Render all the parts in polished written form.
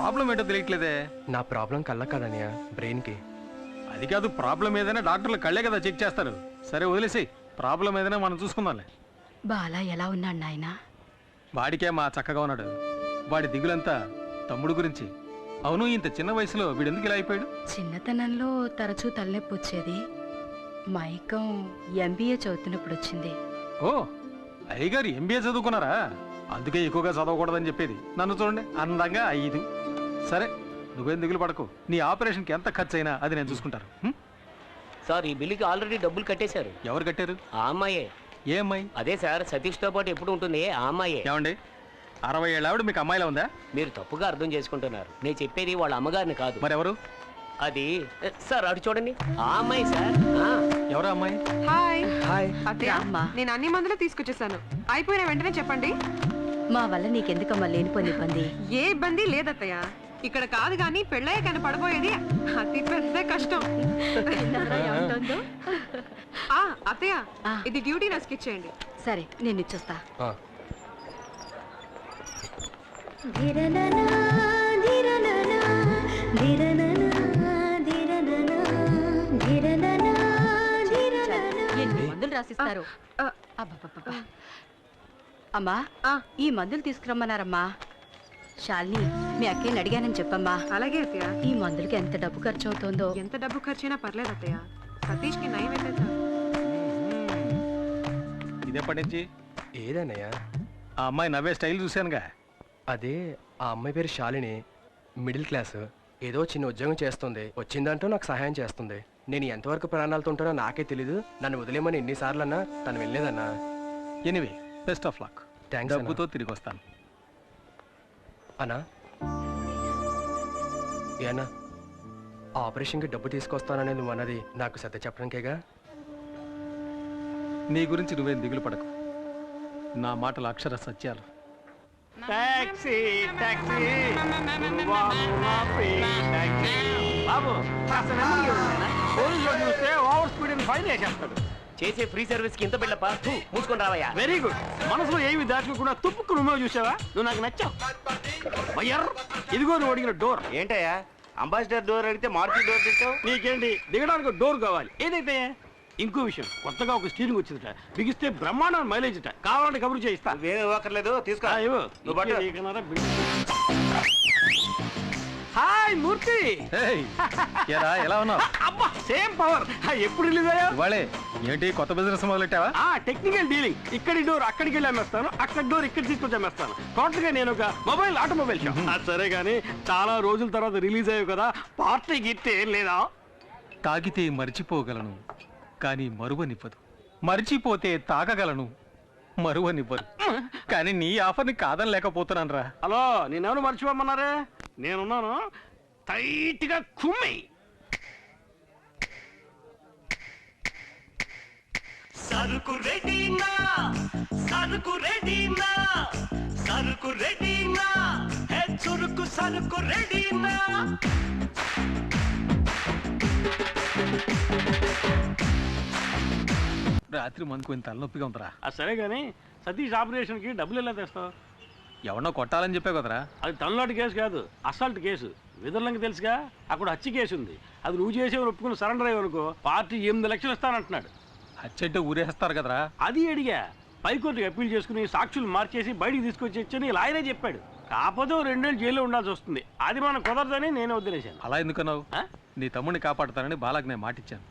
Problem ఏంటో తెలియట్లేదే. నా problem కళ్ళ కాదన్నయ్య, బ్రెయిన్ కి. అది కాదు, ప్రాబ్లం ఏదైనా డాక్టర్లు కళ్ళే కదా చెక్ చేస్తారు. సరే వదిలేసి, ప్రాబ్లం ఏదైనా మనం చూసుకుందాంలే. బాలా ఎలా ఉన్నాడు నాయన? వాడికే మా చక్కగా ఉన్నాడు. వాడి దిగులంతా తమ్ముడు గురించి. అవును, ఇంత చిన్న వయసులో వీడెందుకు ఇలా అయిపోయాడు? చిన్నతనంలో తరచూ తలనొప్పి వచ్చేది. మైకం ఎంబీఏ చదువుతున్నప్పుడు వచ్చింది. ఓ, అయ్యగారు ఎంబీఏ చదువుకున్నారా? అందుకే ఎక్కువగా చదవకూడదని చెప్పేది. నన్ను చూడండి, అందంగా 5. సరే, నువ్వేం దిగులు పడకు. నీ ఆపరేషన్కి ఎంత ఖర్చు అయినా అది నేను చూసుకుంటాను. సార్, ఈ బిల్లుకి ఆల్రెడీ డబ్బులు కట్టేశారు. ఎవరు కట్టారు? ఆ అమ్మాయే. ఏ అమ్మాయి? అదే సార్, సతీష్తో పాటు ఎప్పుడు ఉంటుంది ఆ అమ్మాయే. ఏమండి, 60 ఏళ్ళ ఆవిడ మీకు అమ్మాయిలా ఉందా? మీరు తప్పుగా అర్థం చేసుకుంటున్నారు. నేను చెప్పేది వాళ్ళ అమ్మగారిని కాదు. మరెవరు? అది సార్, అటు చూడండి, ఆ అమ్మాయి సార్. ఎవరు అమ్మాయి? హాయ్. హాయ్. అత్తయ్య, నేను అన్ని మందులు తీసుకొచ్చేసాను. అయిపోయిన వెంటనే చెప్పండి. మా వల్ల నీకెందుకమ్మా లేనిపోని ఇబ్బంది? ఏ ఇబ్బంది లేదత్తయ్య. ఇక్కడ కాదు కానీ పెళ్ళయ్య కానీ పడబోయేది అతి పెద్ద కష్టం. అత్తయ్య, ఇది డ్యూటీ నర్స్కి ఇచ్చేయండి. సరే, నేను ఇచ్చొస్తా. ఎన్ని మందులు రాసిస్తారు? అమ్మా, ఈ మందులు తీసుకురమ్మన్నారమ్మా. శాలిని, మీ అక్కని అడిగానని చెప్పమ్మా. అలాగే అత్తయ్య. ఈ మందులకి ఎంత డబ్బు ఖర్చు అవుతుందో? ఎంత డబ్బు ఖర్చైనా పర్లేదు అత్తయ్య. సతీష్ కి నయం అయితే ఇదేపటి నుంచి? ఏదన్నయ్య? ఆ అమ్మాయి నవ్వే స్టైల్ చూశానుగా. అదే, ఆ అమ్మాయి పేరు శాలిని, మిడిల్ క్లాస్. ఏదో చిన్న ఉద్యోగం చేస్తుంది. వచ్చిందంటూ నాకు సహాయం చేస్తుంది. నేను ఎంతవరకు ప్రాణాలతో ఉంటానో నాకే తెలీదు. నన్ను వదిలేమని ఎన్నిసార్లు అన్నా తను వెళ్ళలేదన్నా. Anyway, best of luck. Thanks. డబ్బుతో తిరిగి వస్తాను. అన్నా, ఏనా ఆపరేషన్కి డబ్బు తీసుకొస్తానని నువ్వు అన్నది నాకు సత్య చెప్పడానికేగా? నీ గురించి నువ్వేం దిగులు పడకు. నా మాటలు అక్షర సత్యాలు. టాక్సీ టాక్సీ బాబు, పోలీసులు చూస్తే ఓవర్ స్పీడ్ అని ఫైన్ వేసేస్తాడు. చేసే ఫ్రీ సర్వీస్ కి ఇంత బిళ్ళపా, మూసుకొని రావయ్యా. Very good. మనసులో ఏమి దాచుకోకుండా తుప్పుకు నువ్వు చూసావా? నువ్వు నాకు నచ్చావు. ఇదిగో నువ్వు అడిగిన డోర్. ఏంటయ్యా, అంబాసిడర్ డోర్ అడిగితే మారుతి డోర్ తెచ్చావు? నీకేంటి, దిగడానికి డోర్ కావాలి. ఏదైతే ఇంకో విషయం, కొత్తగా ఒక స్టీరింగ్ వచ్చిందట. బిగిస్తే బ్రహ్మాండం మైలేజ్ అట. కావాలంటే కబురు చేయిస్తా. నువ్వేమి ఇవ్వక్కర్లేదు, తీసుకో. హాయ్ మూర్తి. ఎలా ఉన్నావు? అబ్బా, సేమ్ పవర్. ఎప్పుడు రిలీజ్ అయ్యా? వాళ్ళే ఏంటి కొత్త బిజినెస్ మొదలెట్టావా? Technical dealing. ఇక్కడి డోర్ అక్కడికి వెళ్ళి అమ్మేస్తాను, అక్కడ డోర్ ఇక్కడ తీసుకొచ్చి అమ్మేస్తాను. టోటల్ గా నేను ఒక ఆటోమొబైల్ షాప్. సరే గానీ, చాలా రోజుల తర్వాత రిలీజ్ అయ్యావు కదా, పార్టీ గిట్టే ఏం లేదా? తాగితే మరిచిపోగలను, కానీ మరువనివ్వదు. మరిచిపోతే తాగగలను, మరువనివ్వరు. కానీ నీ ఆఫర్ని కాదని లేకపోతున్నాను రా. హలో, నేనెవరు మర్చిపోమన్నారే? నేనున్నాను. టైట్ గా కుమ్మి. సరుకు రెడీనా, సరుకు రెడీనా, సరుకు రెడీనా, హే చురుకు సరుకు రెడీనా. రాత్రి మనకు కొంచెం తలనొప్పిగా ఉందిరా. సరే గానీ, సతీష్ ఆపరేషన్ కి డబ్బులు ఎలా తెస్తావు? ఎవరినో కొట్టాలని చెప్పావు కదరా. అది తనలాంటి కేసు కాదు, అసాల్ట్ కేసు. విదర్లంకి తెలుసుగా, అక్కడ హత్య కేసు ఉంది. అది నువ్వు చేసేవారు ఒప్పుకుని సరెండర్ అయ్యవనుకో, పార్టీ 8 లక్షలు ఇస్తానంటున్నాడు. హత్య అంటే ఊరేస్తారు కదరా. అది అడిగా. పైకోర్టుకి అప్పీల్ చేసుకుని సాక్షులు మార్చేసి బయటికి తీసుకొచ్చి లాయరే చెప్పాడు. కాకపోతే 2 ఏళ్ళు జైల్లో ఉండాల్సి వస్తుంది. అది మనం కుదరదని నేను వదిలేశాను. అలా ఎందుకన్నావు? నీ తమ్ముడిని కాపాడుతానని బాలాకి నేను మాటిచ్చాను.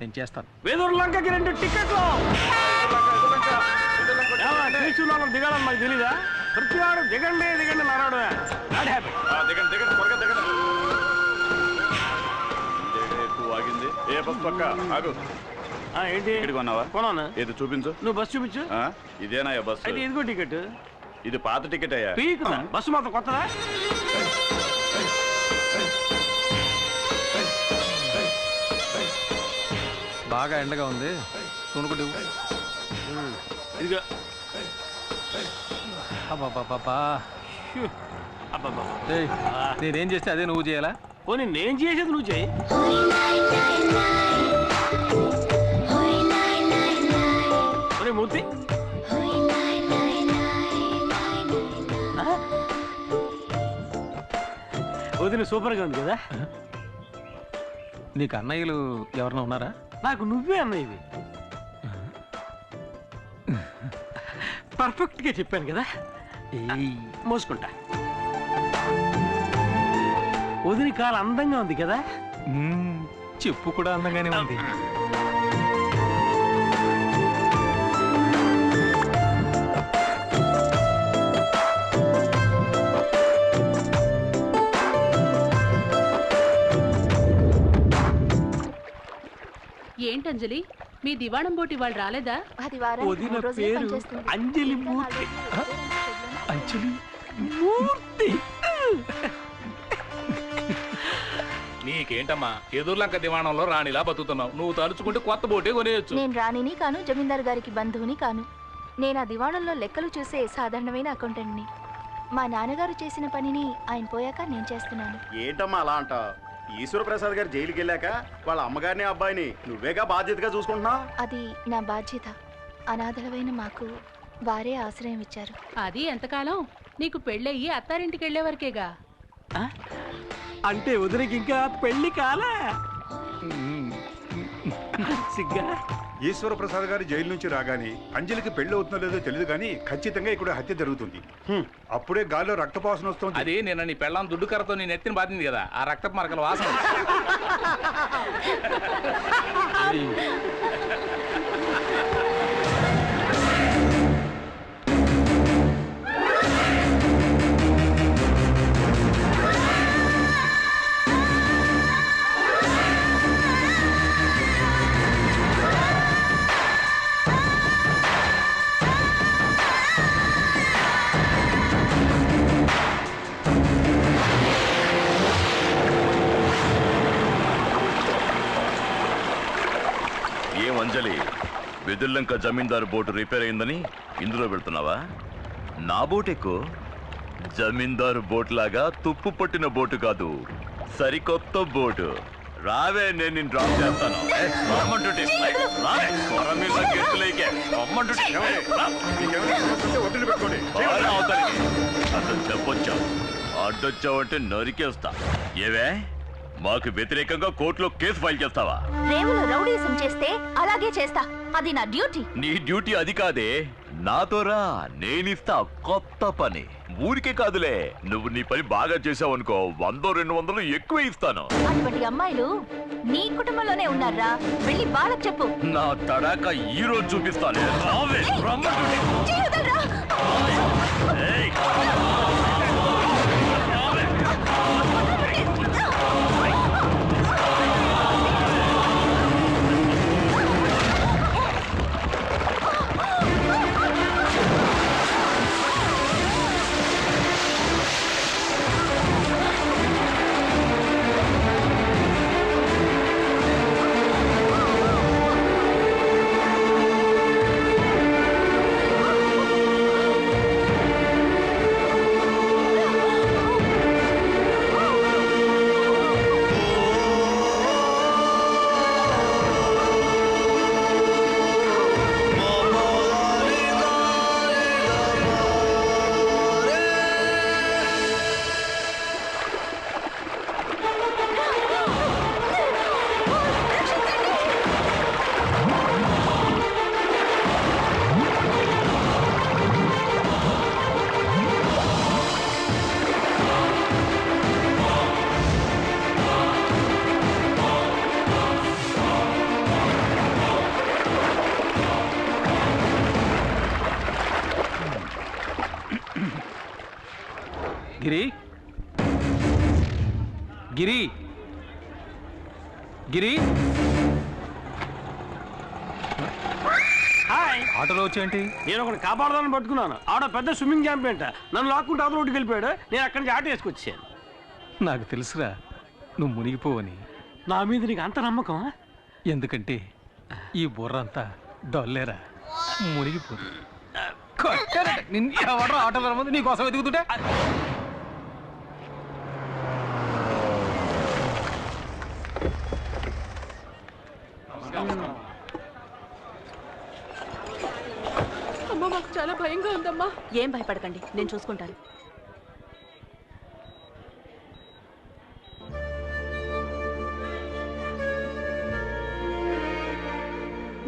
నేను చేస్తాను. వేదూరులంకకి 2 టికెట్లు. దిగాలని మాకు తెలీదా? ప్రతి వాడు దిగండి దిగండి నారాడు. ఏంటి కొనాను? ఏది చూపించు. నువ్వు బస్సు చూపించు. ఇదేనా బస్సు? అయితే ఇదిగో టికెట్. ఇది పాత టికెట్ అయ్యా. బస్సు మాత్రం కొత్తదా? బాగా ఎండగా ఉంది, కొనుక్కుంటే ఇదిగో. నేనేం చేస్తే అదే నువ్వు చేయాలా? పోనీ నేను చేసేది నువ్వు చేయి. మూర్తి, వదిన సూపర్ గా ఉంది కదా. నీకు అన్నయ్యలు ఎవరన్నా ఉన్నారా? నాకు నువ్వే అన్నయ్యవి. పర్ఫెక్ట్ గా చెప్పాను కదా. మోసుకుంటా. వదిన కాలు అందంగా ఉంది కదా. చెప్పు కూడా అందంగానే ఉంది. ఏంటంజలి, మీ దివాణం బోటి వాళ్ళు రాలేదా? వదిన పేరు అంజలి మూర్తి. అంజలి మూర్తి. నీకేంటమ్మా ఎదుర్లంక దివాణంలో రాణిలా బతుకుతున్నావు. నువ్వు తలుచుకుంటే కొత్త బోటే కొనేయచ్చు. నేను రాణిని కాను, జమీందార్ గారికి బంధువుని కాను. నేను ఆ దివాణంలో లెక్కలు చూసే సాధారణమైన అకౌంటెంట్ని. మా నాన్నగారు చేసిన పనిని ఆయన పోయాక నేను చేస్తున్నాను. ఏంటమ్మా అలా అంటావు? ఈశ్వరప్రసాద్ గారు జైలుకి వెళ్ళాక వాళ్ళ అమ్మగారిని అబ్బాయిని నువ్వేగా బాధ్యతగా చూసుకుంటున్నావు. అది నా బాధ్యత. అనాథలమైన మాకు వారే ఆశ్రయం ఇచ్చారు. అది ఎంతకాలం? నీకు పెళ్ళయ్యి అత్తారింటికి వెళ్లే వరకేగా. అంటే వదినకి ఇంకా పెళ్లి కాలే. సిగ్గా. ఈశ్వరప్రసాద్ గారు జైలు నుంచి రాగానే అంజలికి పెళ్లి అవుతుందో లేదో తెలియదు కానీ ఖచ్చితంగా ఇక్కడ హత్య జరుగుతుంది. అప్పుడే గాల్లో రక్తపాసన వస్తుంది. అది నేను నీ పెళ్ళాం దుడ్డు కర్రతో నేను ఎత్తిన బాధింది కదా, ఆ రక్తపు మరకల వాసన. అంజలి, వెదుర్లంక జమీందారు బోటు రిపేర్ అయిందని ఇందులో వెళ్తున్నావా? నా బోట్ ఎక్కు. జమీందారు బోట్ లాగా తుప్పు పట్టిన బోటు కాదు, సరికొత్త బోటు. రావే, నేను నిన్ను డ్రాప్ చేస్తాను. అసలు చెప్పొచ్చా? అడ్డొచ్చావంటే నరికేస్తా. ఏవే, మాకు వ్యతిరేకంగా కోర్టులో కేసు ఫైల్ చేస్తావా? రేవులో రౌడీసం చేస్తే అలాగే చేస్తా. అది నా డ్యూటీ. నీ డ్యూటీ అది కాదే, నాతోరా, నేనిస్తా కొత్త పని. ఊరికే కాదులే, నువ్వు నీ పని బాగా చేసావనుకో 100-200 ఎక్కువ ఇస్తాను. అటువంటి అమ్మాయిలు నీ కుటుంబంలోనే ఉన్నారా? వెళ్ళి బాలకు చెప్పు. నా తడాక ఈ రోజు చూపిస్తాను. రావే, గిరి, గిరి, గిరి. హాయ్. ఆటోలో వచ్చేంటి? నేను ఒకటి కాపాడదాన్ని పట్టుకున్నాను. ఆడ పెద్ద స్విమ్మింగ్ ఛాంపియన్. నన్ను లాక్కుంటే అవతల రోడ్డుకి వెళ్ళిపోయాడు. నేను అక్కడి నుంచి ఆటో వేసుకొచ్చాను. నాకు తెలుసురా నువ్వు మునిగిపోవని. నా మీద నీకు అంత నమ్మకం? ఎందుకంటే ఈ బుర్ర అంతా డొల్లేరా, మునిగిపోదు. నిన్ను ఎవడో ఆటోలో ముందు నీ కోసం వెతుకుతుంటే అమ్మా, మాకు చాలా భయంగా ఉందమ్మా. ఏం భయపడకండి, నేను చూసుకుంటాను.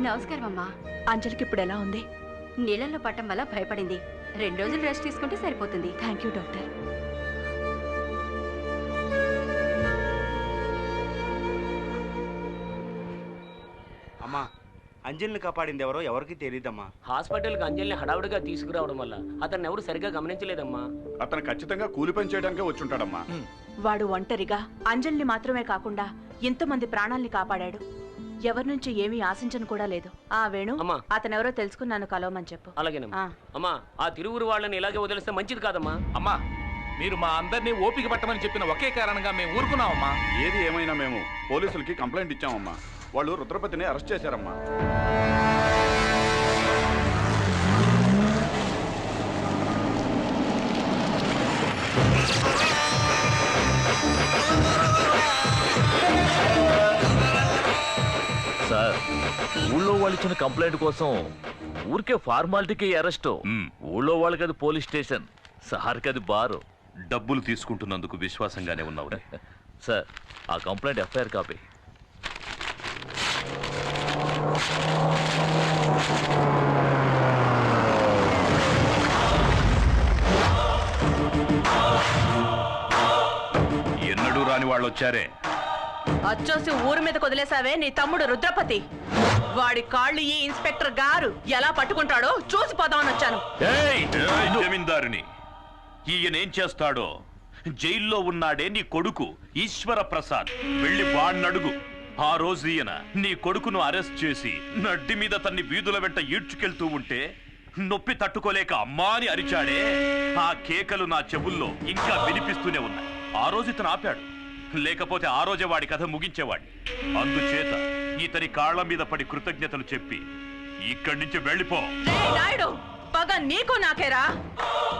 నమస్కారం అమ్మా. అంజలికి ఇప్పుడు ఎలా ఉంది? నీళ్ళల్లో పట్టం వల్ల భయపడింది. 2 రోజులు రెస్ట్ తీసుకుంటే సరిపోతుంది. Thank you doctor. అమ్మా, అంజలిని కాపాడింది ఎవరో ఎవరికి తెలియదమ్మా. హాస్పిటల్కి అంజలిని హడావుడిగా తీసుకురావడం వల్ల అతన్ని ఎవరు సరిగ్గా గమనించలేదమ్మా. అతను ఖచ్చితంగా కూలి పని చేయడానికే వచ్చుంటాడమ్మా. వాడు ఒంటరిగా అంజలిని మాత్రమే కాకుండా ఎంతమంది ప్రాణాల్ని కాపాడాడు. ఎవరి నుంచి ఏమీ ఆశించను కూడా లేదు. ఆ వేణు, అతనెవరో తెలుసుకుని నన్ను కలవమని చెప్పు. అలాగేనమ్మా. అమ్మా, ఆ తిరువురు వాళ్ళని ఇలాగే వదిలేస్తే మంచిది కాదమ్మా. అమ్మా, మీరు మా అందరినీ ఓపిక పట్టమని చెప్పిన ఒకే కారణంగా మేము ఊరుకున్నామమ్మా. ఏది ఏమైనా మేము పోలీసులకి కంప్లైంట్ ఇచ్చామమ్మా. వాళ్ళు రుద్రపతిని అరెస్ట్ చేశారమ్మా. సార్, ఊళ్ళో వాళ్ళు ఇచ్చిన కంప్లైంట్ కోసం ఊరికే ఫార్మాలిటీకి అరెస్ట్. ఊళ్ళో వాళ్ళకి అది పోలీస్ స్టేషన్, సార్కి అది బారు. డబ్బులు తీసుకుంటున్నందుకు విశ్వాసంగానే ఉన్నావు సార్. ఆ కంప్లైంట్ ఎఫ్ఐఆర్ కాపీ. ఎన్నడూ రాని వాళ్ళు వచ్చారే. అచ్చోసి ఊరి మీద వదిలేసావే నీ తమ్ముడు రుద్రపతి. వాడి కాళ్ళు ఈ ఇన్స్పెక్టర్ గారు ఎలా పట్టుకుంటాడో చూసి పోదామని వచ్చాను. జమీందారుని ఈయనేం చేస్తాడో. జైల్లో ఉన్నాడే నీ కొడుకు ఈశ్వర ప్రసాద్, వెళ్ళి వాణ్ణడుగు. ఆ రోజు ఈయన నీ కొడుకును అరెస్ట్ చేసి నడ్డి మీద తన్ని వీధుల వెంట ఈడ్చుకెళ్తూ ఉంటే నొప్పి తట్టుకోలేక అమ్మా అని అరిచాడే. ఆ కేకలు నా చెవుల్లో ఇంకా వినిపిస్తూనే ఉన్నాయి. ఆ రోజు ఇతను ఆపాడు, లేకపోతే ఆ రోజే వాడి కథ ముగించేవాడిని. అందుచేత ఇతని కాళ్ల మీద పడి కృతజ్ఞతలు చెప్పి ఇక్కడి నుంచి వెళ్ళిపో. నాయుడు, పగ నీకు నాకేరా?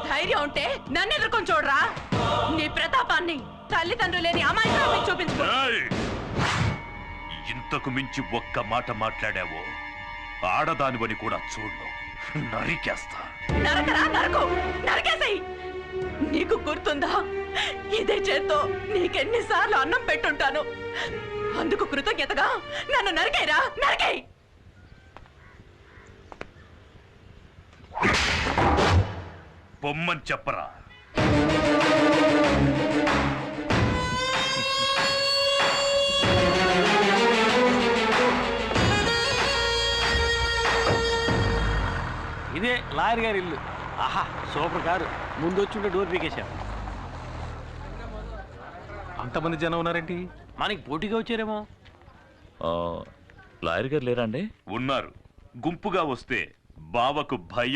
ధైర్యం ఉంటే నన్ను ఎదుర్కొని చూడరా. నీ ప్రతాపాన్ని తల్లిదండ్రులు లేని అమాయకాన్ని చూపించుకో. ఇంతకు మించి ఒక్క మాట మాట్లాడావో ఆడదానివని కూడా చూడు, నరికేస్తా. నరకరా, నరకు, నరకేసేయ్. నీకు గుర్తుందా, ఇదే చేత్తో నీకెన్నిసార్లు అన్నం పెట్టుంటాను. అందుకు కృతజ్ఞతగా నన్ను నరికేరా, నరికేయ్. పొమ్మని చెప్పరా. ఇదే లాయర్ గారి ఇల్లు. ఆహా, సూపర్ కారు. ముందు వచ్చి డోర్ పీకేశాం. అంతమంది జనం ఉన్నారేంటి? మనకి పోటీగా వచ్చారేమో. లాయర్ గారు లేరా అండి? ఉన్నారు. గుంపుగా వస్తే బావకు భయం.